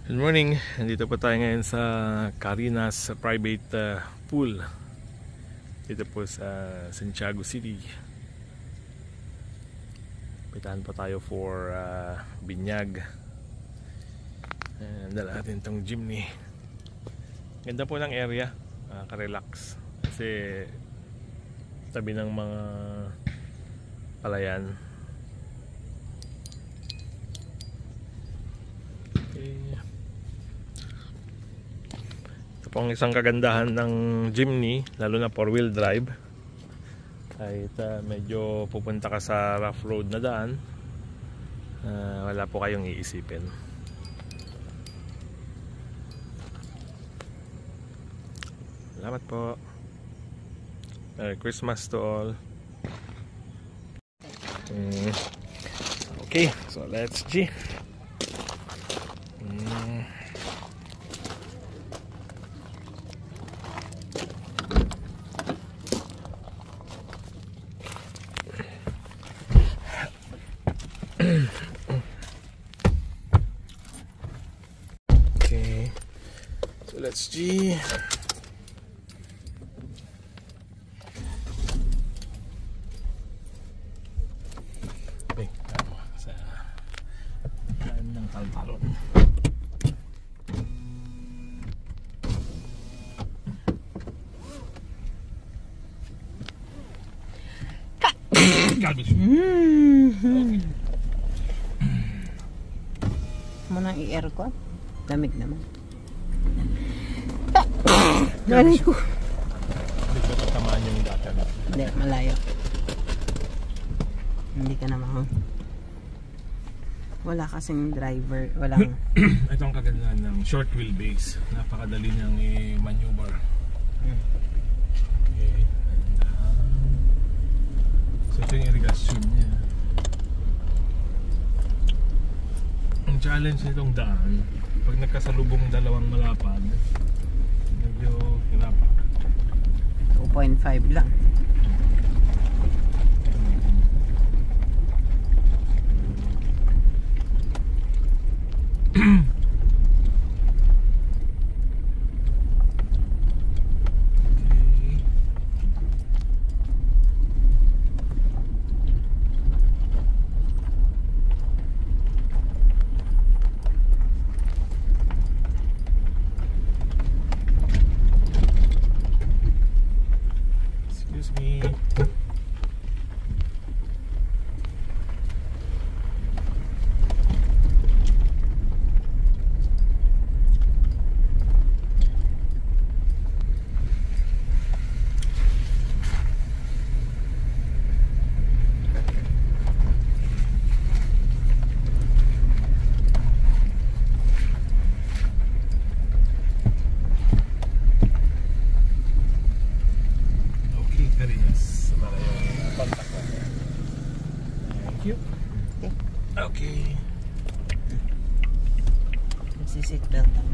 Good morning, nandito po tayo ngayon sa Carinas private pool dito po sa Santiago City. Pitahan po tayo for binyag. Dala natin itong jeepney. Ganda po ng area, ka-relax kasi tabi ng mga palayan. Pong isang kagandahan ng jeepney, lalo na 4-wheel drive, kahit medyo pupunta ka sa rough road na daan, wala po kayong iisipin. Salamat po. Merry Christmas to all. Okay, so let's G. Okay, so let's G. Okay, sa daan ng talparon. Mo nang i-aircon? Lamig naman. Hindi ko tatamaan yung data na. Hindi, malayo. Hindi ka naman. Wala kasing driver. Walang... Ito ang kagandahan ng short wheelbase. Napakadali niyang i-maneuver. Okay. So ito yung irrigation niya. Ang challenge nitong daan, pag nagkasalubong dalawang malapad, medyo hirap. 2.5 lang. Excuse me. Carinas para yung contact ko. Thank you. Okay. Okay. Nagsiseatbelt ako.